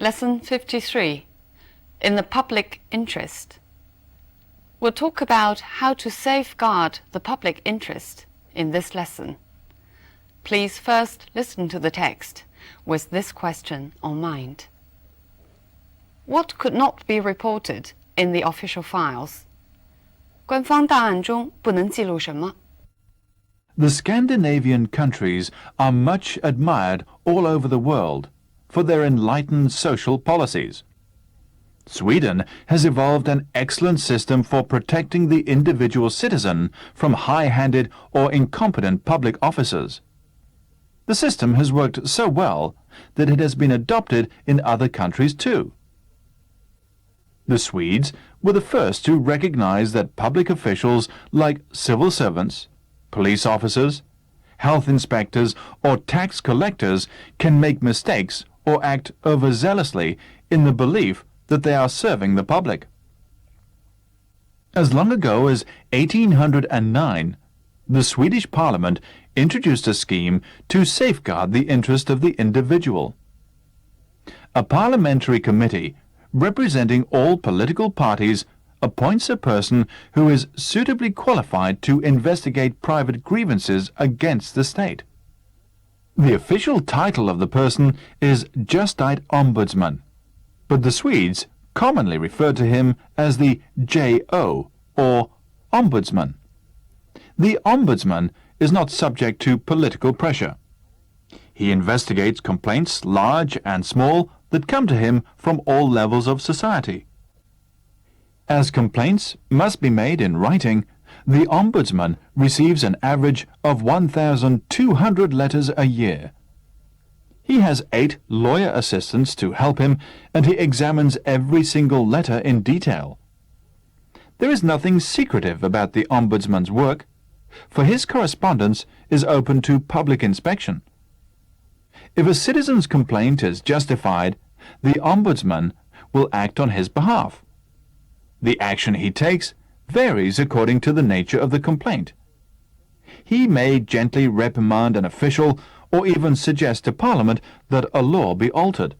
Lesson 53, In the Public Interest. We'll talk about how to safeguard the public interest in this lesson. Please first listen to the text with this question on mind. What could not be reported in the official files? 官方档案中不能记录什么？ The Scandinavian countries are much admired all over the world for their enlightened social policies. Sweden has evolved an excellent system for protecting the individual citizen from high-handed or incompetent public officers. The system has worked so well that it has been adopted in other countries too. The Swedes were the first to recognize that public officials like civil servants, police officers, health inspectors, or tax collectors can make mistakes or act overzealously in the belief that they are serving the public. As long ago as 1809, the Swedish Parliament introduced a scheme to safeguard the interest of the individual. A parliamentary committee representing all political parties appoints a person who is suitably qualified to investigate private grievances against the state. The official title of the person is Justite Ombudsman, but the Swedes commonly refer to him as the J.O. or Ombudsman. The Ombudsman is not subject to political pressure. He investigates complaints, large and small, that come to him from all levels of society. As complaints must be made in writing, the Ombudsman receives an average of 1,200 letters a year. He has 8 lawyer assistants to help him, and he examines every single letter in detail. There is nothing secretive about the Ombudsman's work, for his correspondence is open to public inspection. If a citizen's complaint is justified, the Ombudsman will act on his behalf. The action he takes varies according to the nature of the complaint. He may gently reprimand an official or even suggest to Parliament that a law be altered.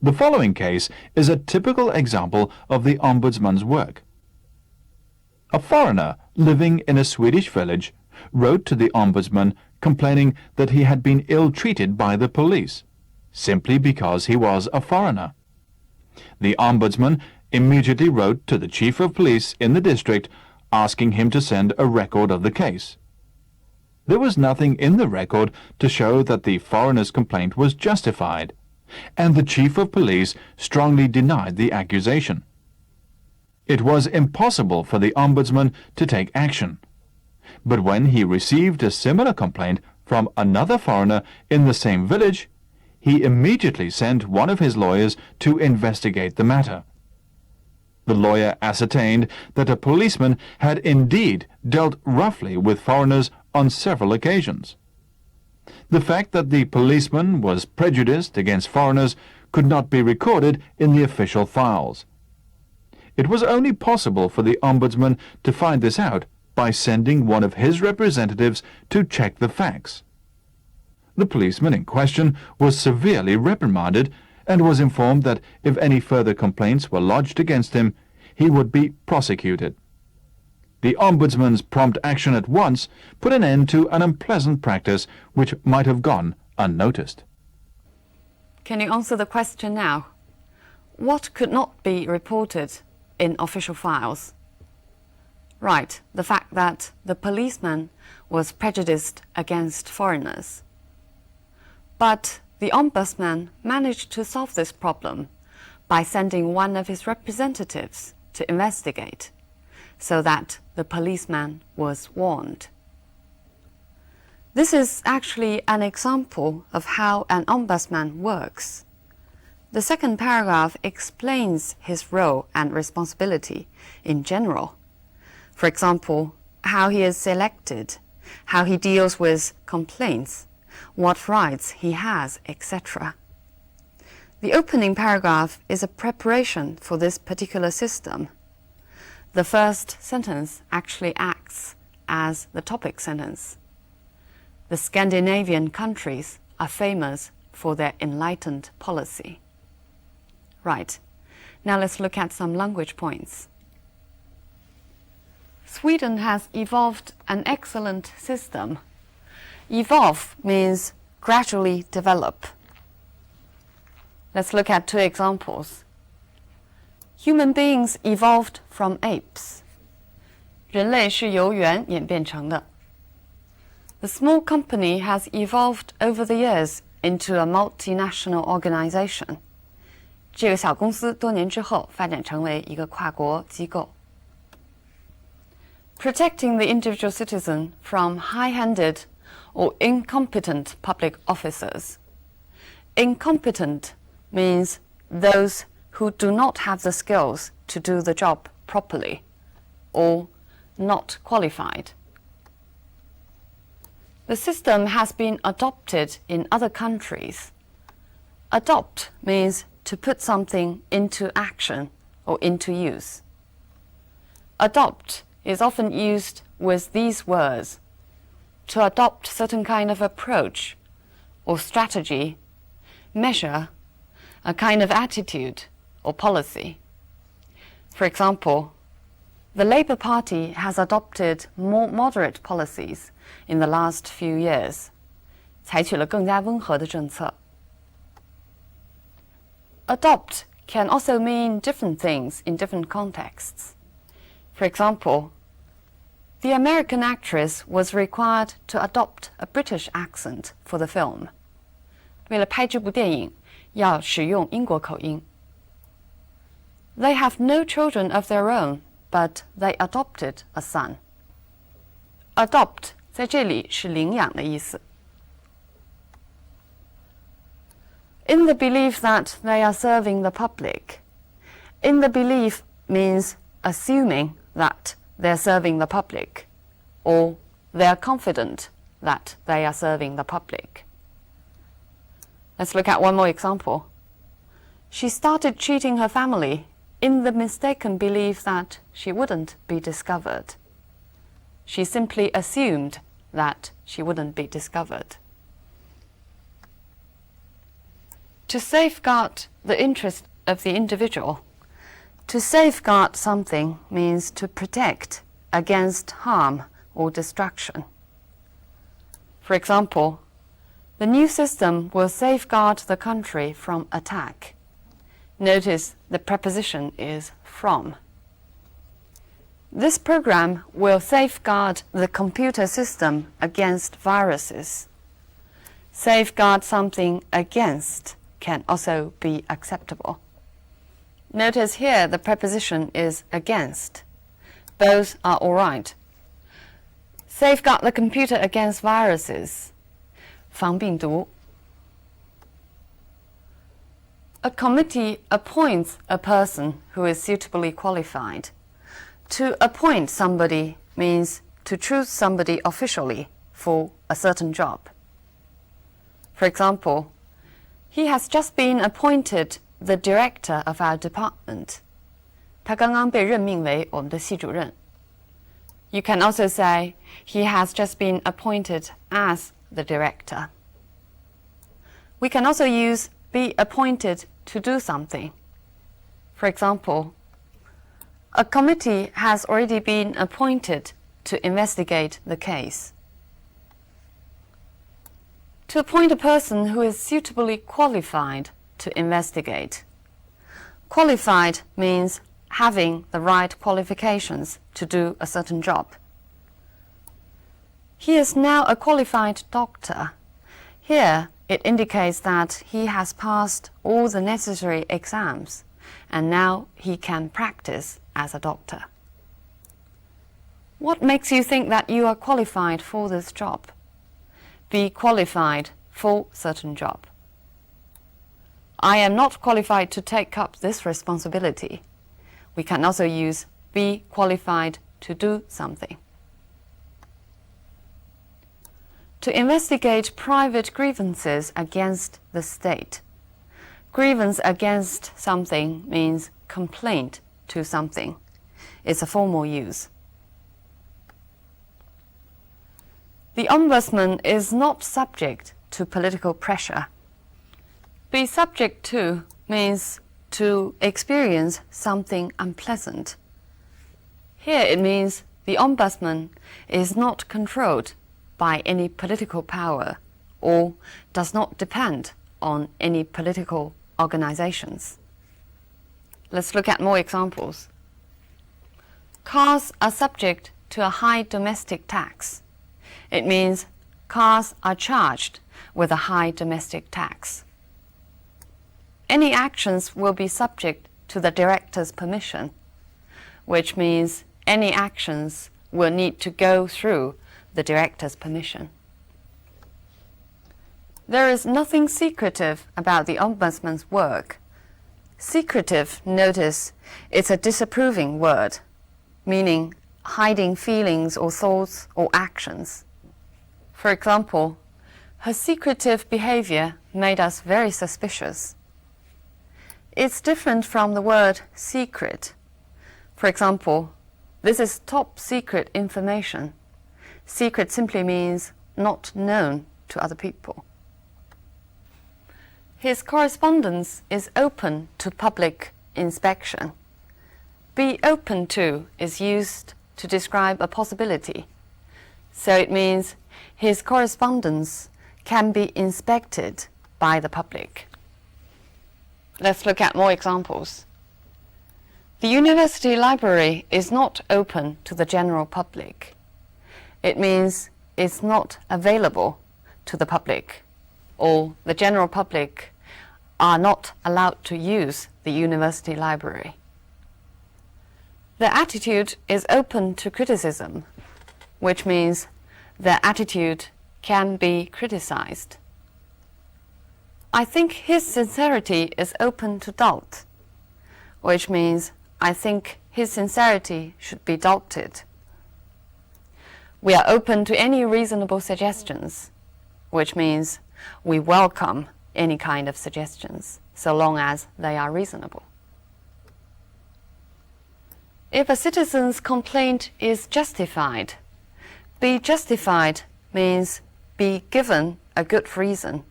The following case is a typical example of the Ombudsman's work. A foreigner living in a Swedish village wrote to the Ombudsman complaining that he had been ill-treated by the police, simply because he was a foreigner. The Ombudsman immediately wrote to the chief of police in the district asking him to send a record of the case. There was nothing in the record to show that the foreigner's complaint was justified, and the chief of police strongly denied the accusation. It was impossible for the Ombudsman to take action. But when he received a similar complaint from another foreigner in the same village, he immediately sent one of his lawyers to investigate the matter. The lawyer ascertained that a policeman had indeed dealt roughly with foreigners on several occasions. The fact that the policeman was prejudiced against foreigners could not be recorded in the official files. It was only possible for the Ombudsman to find this out by sending one of his representatives to check the facts. The policeman in question was severely reprimanded and was informed that if any further complaints were lodged against him, he would be prosecuted. The Ombudsman's prompt action at once put an end to an unpleasant practice which might have gone unnoticed. Can you answer the question now? What could not be reported in official files? Right, the fact that the policeman was prejudiced against foreigners. But the Ombudsman managed to solve this problem by sending one of his representatives to investigate, so that the policeman was warned. This is actually an example of how an ombudsman works. The second paragraph explains his role and responsibility in general. For example, how he is selected, how he deals with complaints, what rights he has, etc. The opening paragraph is a preparation for this particular system. The first sentence actually acts as the topic sentence. The Scandinavian countries are famous for their enlightened policy. Right. Now let's look at some language points. Sweden has evolved an excellent system. Evolve means gradually develop. Let's look at two examples. Human beings evolved from apes. 人类是由猿演变成的。The small company has evolved over the years into a multinational organization. 这个小公司多年之后发展成为一个跨国机构。Protecting the individual citizen from high-handed or incompetent public officers. Incompetent means those who do not have the skills to do the job properly or not qualified. The system has been adopted in other countries. Adopt means to put something into action or into use. Adopt is often used with these words: to adopt certain kind of approach or strategy, measure, a kind of attitude or policy. For example, the Labour Party has adopted more moderate policies in the last few years. 采取了更加温和的政策。Adopt can also mean different things in different contexts. For example, the American actress was required to adopt a British accent for the film. 为了拍这部电影，要使用英国口音。They have no children of their own, but they adopted a son. Adopt 在这里是领养的意思。In the belief that they are serving the public. In the belief means assuming that they are serving the public, or they are confident that they are serving the public. Let's look at one more example. She started cheating her family in the mistaken belief that she wouldn't be discovered. She simply assumed that she wouldn't be discovered. To safeguard the interest of the individual. To safeguard something means to protect against harm or destruction. For example, the new system will safeguard the country from attack. Notice the preposition is from. This program will safeguard the computer system against viruses. Safeguard something against can also be acceptable. Notice here the preposition is against. Both are all right. Safeguard the computer against viruses. 防病毒。A committee appoints a person who is suitably qualified. To appoint somebody means to choose somebody officially for a certain job. For example, he has just been appointed the director of our department. 他刚刚被任命为我们的系主任。You can also say he has just been appointed as the director. We can also use be appointed to do something. For example, a committee has already been appointed to investigate the case. To appoint a person who is suitably qualified to investigate. Qualified means having the right qualifications to do a certain job. He is now a qualified doctor. Here, it indicates that he has passed all the necessary exams, and now he can practice as a doctor. What makes you think that you are qualified for this job? Be qualified for certain job. I am not qualified to take up this responsibility. We can also use be qualified to do something. To investigate private grievances against the state. Grievance against something means complaint to something. It's a formal use. The ombudsman is not subject to political pressure. Be subject to means to experience something unpleasant. Here it means the Ombudsman is not controlled by any political power or does not depend on any political organizations. Let's look at more examples. Cars are subject to a high domestic tax. It means cars are charged with a high domestic tax. Any actions will be subject to the director's permission, which means any actions will need to go through the director's permission. There is nothing secretive about the Ombudsman's work. Secretive, notice, it's a disapproving word, meaning hiding feelings or thoughts or actions. For example, her secretive behavior made us very suspicious. It's different from the word secret. For example, this is top secret information. Secret simply means not known to other people. His correspondence is open to public inspection. Be open to is used to describe a possibility. So it means his correspondence can be inspected by the public. Let's look at more examples. The university library is not open to the general public. It means it's not available to the public, or the general public are not allowed to use the university library. The attitude is open to criticism, which means the attitude can be criticized. I think his sincerity is open to doubt, which means I think his sincerity should be doubted. We are open to any reasonable suggestions, which means we welcome any kind of suggestions, so long as they are reasonable. If a citizen's complaint is justified, be justified means be given a good reason.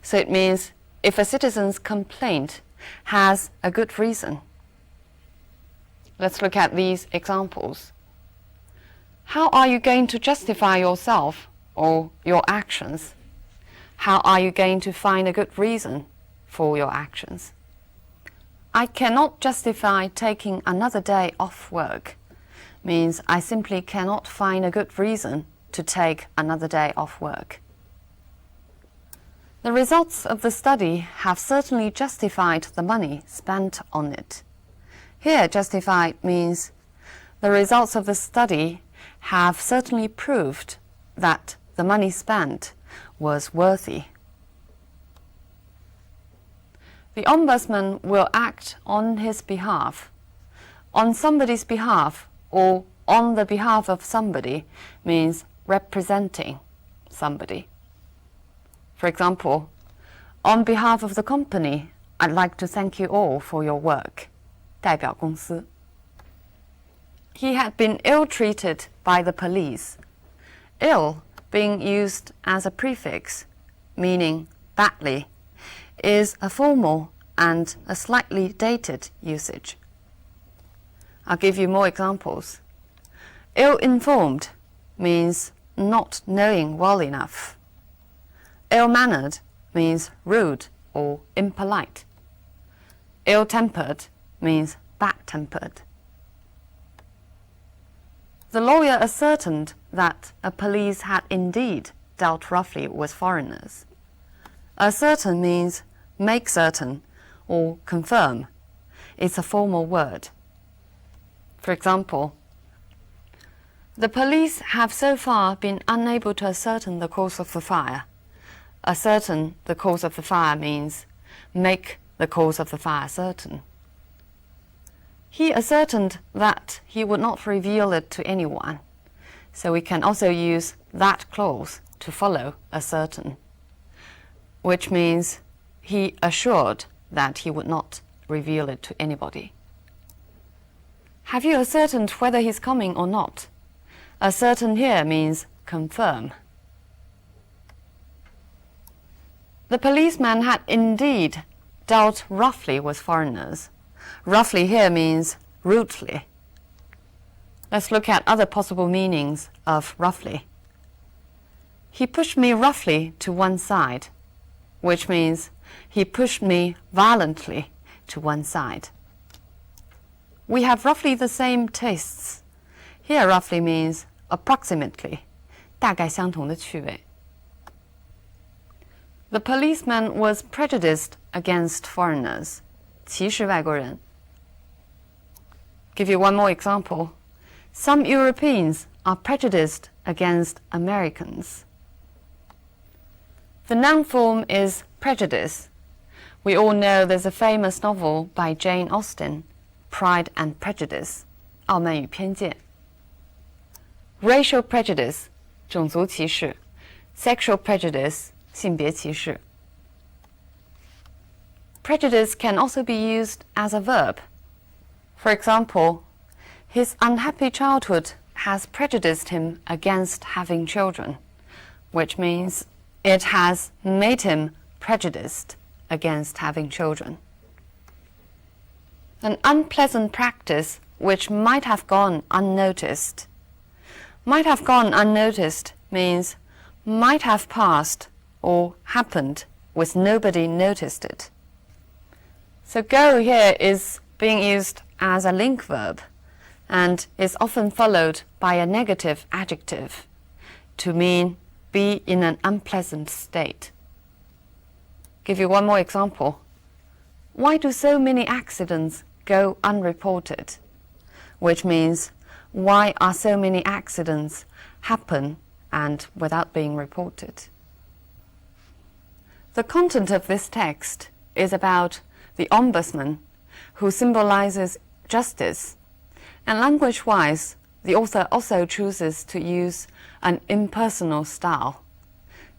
So it means if a citizen's complaint has a good reason. Let's look at these examples. How are you going to justify yourself or your actions? How are you going to find a good reason for your actions? I cannot justify taking another day off work means I simply cannot find a good reason to take another day off work. The results of the study have certainly justified the money spent on it. Here, justified means the results of the study have certainly proved that the money spent was worthy. The Ombudsman will act on his behalf. On somebody's behalf or on the behalf of somebody means representing somebody. For example, on behalf of the company, I'd like to thank you all for your work. 代表公司. He had been ill-treated by the police. Ill being used as a prefix, meaning badly, is a formal and a slightly dated usage. I'll give you more examples. Ill-informed means not knowing well enough. Ill-mannered means rude or impolite. Ill-tempered means bad-tempered. The lawyer ascertained that a police had indeed dealt roughly with foreigners. Ascertain means make certain or confirm. It's a formal word. For example, the police have so far been unable to ascertain the cause of the fire. Ascertain the cause of the fire means make the cause of the fire certain. He ascertained that he would not reveal it to anyone, so we can also use that clause to follow ascertain, which means he assured that he would not reveal it to anybody. Have you ascertained whether he's coming or not? Ascertain here means confirm. The policeman had indeed dealt roughly with foreigners. Roughly here means rudely. Let's look at other possible meanings of roughly. He pushed me roughly to one side, which means he pushed me violently to one side. We have roughly the same tastes. Here roughly means approximately, 大概相同的趣味。The policeman was prejudiced against foreigners. 歧视外国人。Give you one more example. Some Europeans are prejudiced against Americans. The noun form is prejudice. We all know there's a famous novel by Jane Austen, Pride and Prejudice, 傲慢与偏见。Racial prejudice, 种族歧视。Sexual prejudice, 性别歧视。Prejudice can also be used as a verb. For example, his unhappy childhood has prejudiced him against having children, which means it has made him prejudiced against having children. An unpleasant practice which might have gone unnoticed. Might have gone unnoticed means might have passed or happened with nobody noticed it. So go here is being used as a link verb and is often followed by a negative adjective to mean be in an unpleasant state. Give you one more example. Why do so many accidents go unreported? Which means why are so many accidents happen and without being reported? The content of this text is about the ombudsman, who symbolizes justice, and language-wise, the author also chooses to use an impersonal style.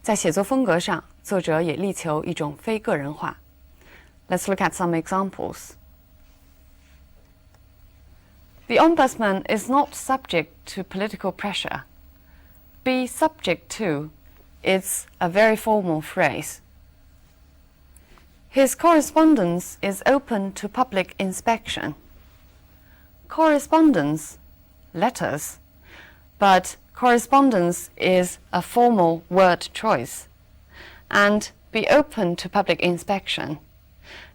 在写作风格上，作者也力求一种非个人化。Let's look at some examples. The ombudsman is not subject to political pressure. Be subject to is a very formal phrase. His correspondence is open to public inspection. Correspondence, letters, but correspondence is a formal word choice. And be open to public inspection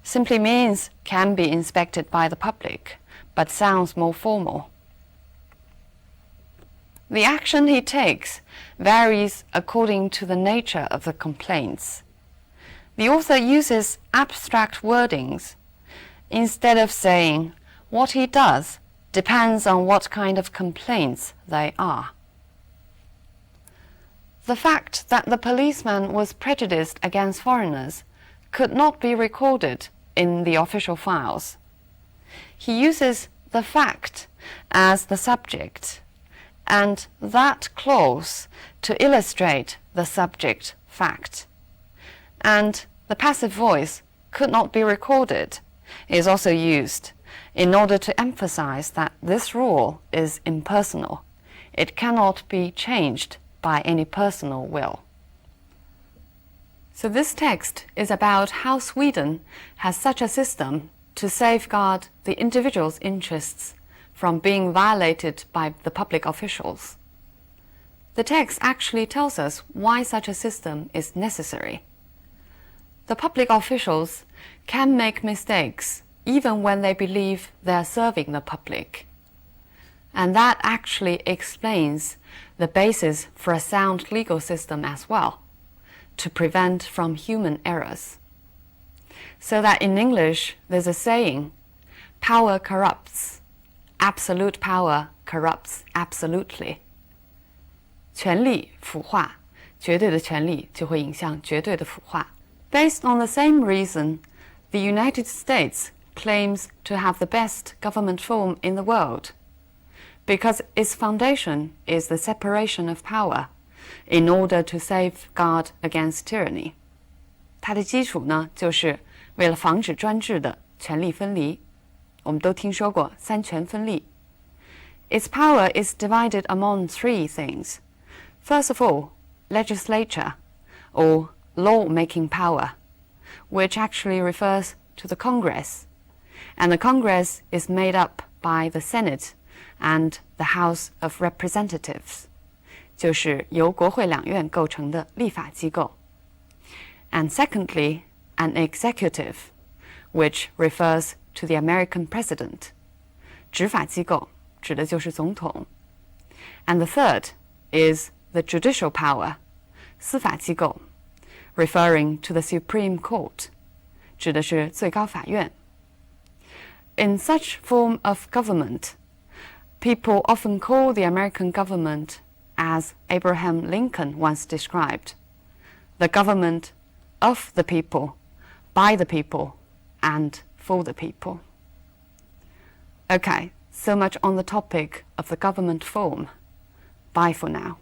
simply means can be inspected by the public, but sounds more formal. The action he takes varies according to the nature of the complaints. The author uses abstract wordings. Instead of saying what he does depends on what kind of complaints they are. The fact that the policeman was prejudiced against foreigners could not be recorded in the official files. He uses the fact as the subject, and that clause to illustrate the subject fact. And the passive voice could not be recorded is also used in order to emphasize that this rule is impersonal. It cannot be changed by any personal will. So this text is about how Sweden has such a system to safeguard the individual's interests from being violated by the public officials. The text actually tells us why such a system is necessary. The public officials can make mistakes even when they believe they are serving the public. And that actually explains the basis for a sound legal system as well, to prevent from human errors. So that in English, there's a saying, power corrupts, absolute power corrupts absolutely. 权力腐化，绝对的权力就会引向绝对的腐化。Based on the same reason, the United States claims to have the best government form in the world, because its foundation is the separation of power in order to safeguard against tyranny. 它的基础呢，就是为了防止专制的权力分离。我们都听说过三权分立。Its power is divided among three things. First of all, legislature, or law-making power, which actually refers to the Congress, and the Congress is made up by the Senate and the House of Representatives, 就是由国会两院构成的立法机构。And secondly, an executive, which refers to the American president, 执法机构指的就是总统。And the third is the judicial power, 司法机构 referring to the Supreme Court, 指的是最高法院。In such form of government, people often call the American government, as Abraham Lincoln once described, the government of the people, by the people, and for the people. Okay, so much on the topic of the government form. Bye for now.